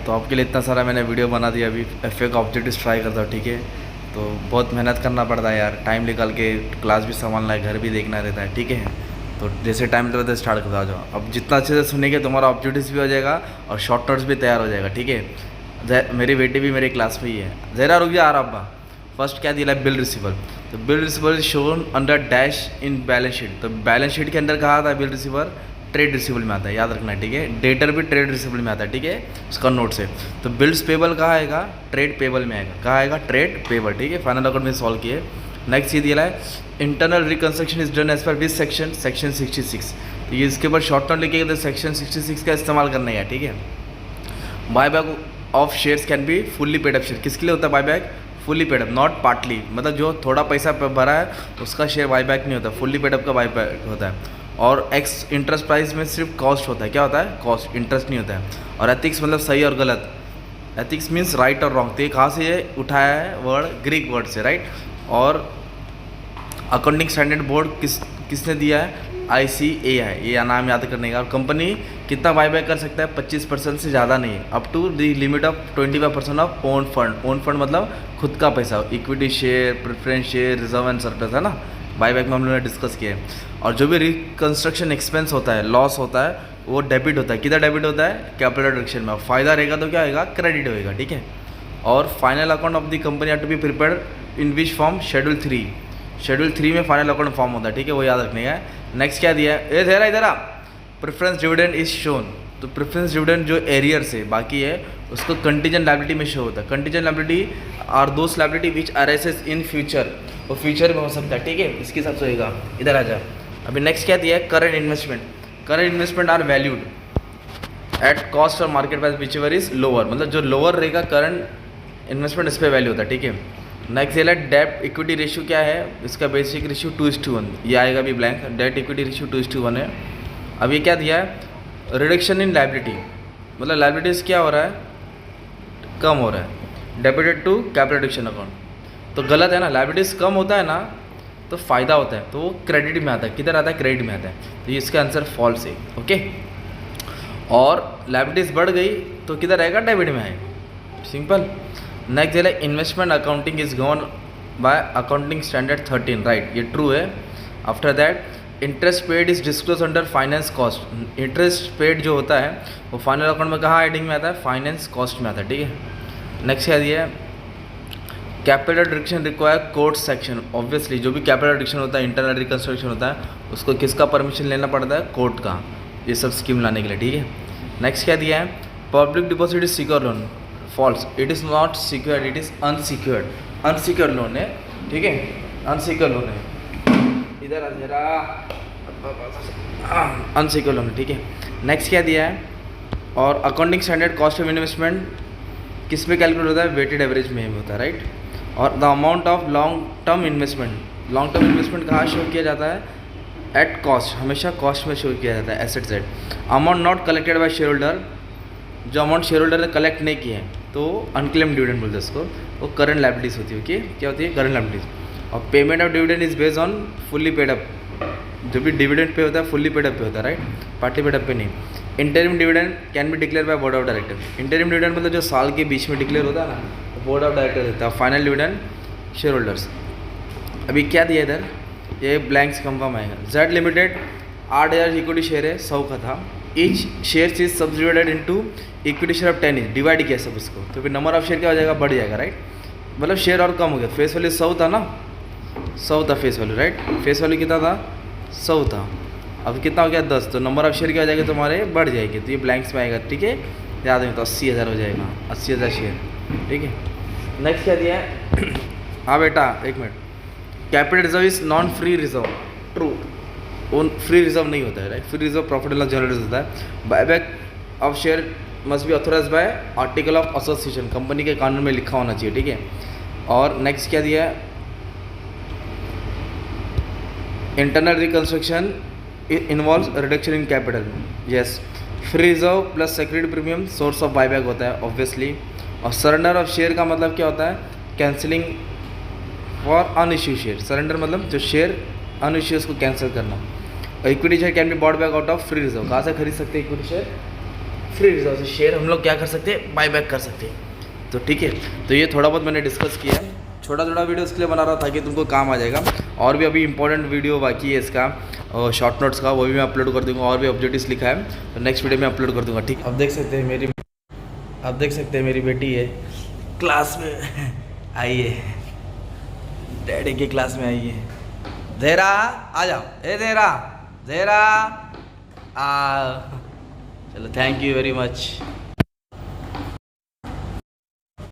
तो आपके लिए इतना सारा मैंने वीडियो बना दिया। अभी FA का ऑब्जेक्टिव्स ट्राई करता हूँ, ठीक है। तो बहुत मेहनत करना पड़ता है यार, टाइम निकाल के क्लास भी संभालना है, घर भी देखना रहता है, ठीक है। तो जैसे टाइम लगता है स्टार्ट करता जाओ। अब जितना अच्छे से सुनेंगे तुम्हारा ऑब्जेक्टिव्स भी हो जाएगा और शॉर्ट नोट्स भी तैयार हो जाएगा, ठीक है। मेरी बेटी भी मेरी क्लास में ही है। ज़रा रुक जा रहा अब्बा। फर्स्ट क्या दिया है, बिल रिसीवर। तो bill receiver is shown under dash in balance sheet. तो बैलेंस शीट के अंदर कहा आता है बिल रिसीवर, ट्रेड रिसीवेबल में आता है, याद रखना है, ठीक है। डेटर भी ट्रेड रिसीवेबल में आता है, ठीक है, उसका नोट से। तो बिल्स पेबल कहाँ आएगा, ट्रेड पेबल में आएगा। कहाँ आएगा, ट्रेड पेबल, ठीक है। फाइनल अकाउंट में सॉल्व किए। नेक्स्ट ये दिया है, internal reconstruction is done as per which section, section 66। तो ये इसके ऊपर शॉर्ट नोट लिखिएगा, तो सेक्शन 66 का इस्तेमाल करना है, ठीक है। Buy back of shares can be fully paid up share. किसके लिए होता है buy back, fully paid up, not partly. मतलब जो थोड़ा पैसा भरा है उसका शेयर बाय बैक नहीं होता, फुल्ली पेड अप का बाय बैक होता है। और एक्स इंटरेस्ट प्राइस में सिर्फ कॉस्ट होता है। क्या होता है, कॉस्ट, इंटरेस्ट नहीं होता है। और एथिक्स मतलब सही और गलत। एथिक्स मीन्स राइट और रॉन्ग। तो ये कहाँ से ये उठाया है वर्ड, ग्रीक वर्ड से, राइट। और अकाउंटिंग स्टैंडर्ड बोर्ड किसने दिया है, ICAI, ये नाम याद करने का। और कंपनी कितना बायबैक कर सकता है, 25% से ज़्यादा नहीं, up to the limit of 25% of own fund. Own fund मतलब खुद का पैसा, equity share, preference share, reserve and surplus, है ना। बायबैक में हम लोगों ने डिस्कस किया है। और जो भी रिकंस्ट्रक्शन एक्सपेंस होता है, लॉस होता है, वो डेबिट होता है। किधर डेबिट होता है, कैपिटल रिडक्शन में। फायदा रहेगा तो क्या होगा, क्रेडिट होएगा, ठीक है। और final account of the company have to be prepared in which form, schedule 3। Schedule 3 में फाइनल अकाउंट फॉर्म होता है, ठीक है, वो याद रखने का है। नेक्स्ट क्या दिया है, इधर आ, प्रेफरेंस डिविडेंड इज शोन। तो प्रेफरेंस डिविडेंड जो एरियर से बाकी है उसको कंटीजेंट लायबिलिटी में शो होता है। Contingent liability are those liability which arises in future, वो फ्यूचर में हो सकता है, ठीक है, इसके हिसाब से होगा। इधर आ जा। अभी नेक्स्ट क्या दिया है, current investment. Current investment are valued at cost और market price whichever is lower. मतलब जो लोअर रहेगा करंट इन्वेस्टमेंट, इस पर वैल्यू होता है, ठीक है। नेक्स्ट ये डेट इक्विटी रेशियो क्या है, इसका बेसिक रेशियो 2:1, ये आएगा भी ब्लैंक। डेट इक्विटी रेशियो 2:1 है। अब ये क्या दिया है, रिडक्शन इन लायबिलिटी, मतलब लायबिलिटीज़ क्या हो रहा है, कम हो रहा है, debited to capital reduction account. तो गलत है ना, लायबिलिटीज़ कम होता है ना तो फ़ायदा होता है, तो वो क्रेडिट में आता है। किधर आता है, क्रेडिट में आता है। तो ये इसका आंसर फॉल्स है, ओके। और लायबिलिटीज़ बढ़ गई तो किधर आएगा, डेबिट में आएगा, सिंपल। नेक्स्ट ये investment accounting is govern by accounting standard 13, right, ये ट्रू है। After that interest paid is disclose under finance cost. Interest paid जो होता है वो फाइनल अकाउंट में कहाँ हेडिंग में आता है, फाइनेंस कॉस्ट में आता है, ठीक है। नेक्स्ट क्या दिया है, capital reduction require court section. Obviously जो भी कैपिटल रिडक्शन होता है, इंटरनल रिकंस्ट्रक्शन होता है, उसको किसका परमिशन लेना पड़ता है, कोर्ट का, ये सब स्कीम लाने के लिए, ठीक है। नेक्स्ट क्या दिया है, public deposit is secure loan. False, it is not secured, it is unsecured. Unsecured loan है, ठीक है, अनसिक्योर्ड लोन है। इधर आ जरा, अनसिक्योर्ड लोन है, ठीक है। नेक्स्ट क्या दिया है, और accounting standard cost of investment किस में कैलकुलेट होता है, वेटेड एवरेज में होता है, राइट। और the amount of long term investment, long term investment कहाँ शो किया जाता है, एट कॉस्ट, हमेशा कॉस्ट में शो किया जाता है, asset side. Amount not collected by share holder, जो अमाउंट शेयर होल्डर ने कलेक्ट नहीं किए हैं तो अनक्लेम्ड डिविडेंड बोलते हैं उसको, वो करंट लायबिलिटीज होती है, ओके। क्या होती है, करंट लायबिलिटीज। और payment of dividend is based on fully paid up. जो भी डिविडेंड पे होता है फुल्ली पेड अप पे होता है, राइट, पार्टली पेड अप पे नहीं। Interim dividend can be declare by board of director. Interim dividend मतलब जो साल के बीच में डिक्लेयर होता है ना, तो बोर्ड ऑफ डायरेक्टर देता है। Final dividend shareholders. अभी क्या दिया इधर, ये ब्लैंक्स कंफर्म आएगा। जेड लिमिटेड 8,000 इक्विटी शेयर है, 100 का था। Each share is subdivided into equity share of 10 is, divide किया सब इसको, तो फिर नंबर ऑफ शेयर क्या हो जाएगा, बढ़ जाएगा, राइट। मतलब शेयर और कम हो गया। फेस वैल्यू 100 था ना, 100 था face value, right. Face value कितना था, 100 था। अब कितना हो गया, 10, तो नंबर ऑफ शेयर क्या हो जाएगा तुम्हारे, बढ़ जाएगी। तो ये ब्लैंक्स में आएगा, ठीक है, याद नहीं तो 80,000 हो जाएगा, 80,000 शेयर, ठीक है। नेक्स्ट क्या दिया है, हाँ बेटा एक minute, capital reserve is non free reserve, true. वो फ्री रिजर्व नहीं होता है, right. Free reserve profit and loss generate होता है। Buyback of share must be authorise by article of association, company के कानून में लिखा होना चाहिए, ठीक है। और नेक्स्ट क्या दिया है, internal reconstruction involves reduction in capital, yes. Free reserve plus security premium source of buyback होता है, ऑब्वियसली। और सरेंडर ऑफ शेयर का मतलब क्या होता है, कैंसिलिंग फॉर अनइश्यू शेयर। सरेंडर मतलब जो शेयर अनइश्यू उसको कैंसिल करना। Equity share can be bought back out of free reserve, कहाँ से खरीद सकते हैं equity share, free resources share हम लोग क्या कर सकते हैं, बाय बैक कर सकते हैं। तो ठीक है, तो ये थोड़ा बहुत मैंने डिस्कस किया है, छोटा छोटा वीडियो इसलिए बना रहा था कि तुमको काम आ जाएगा। और भी अभी इंपॉर्टेंट वीडियो बाकी है इसका, शॉर्ट नोट्स का, वो भी मैं अपलोड कर दूंगा। और भी ऑब्जेक्टिव्स लिखा है तो नेक्स्ट वीडियो में अपलोड कर दूंगा, ठीक। अब देख सकते हैं मेरी बेटी है क्लास में आई है, डैडी की क्लास में आई है। ज़ेरा आ जाओ, ए ज़ेरा आ, चलो थैंक यू वेरी मच।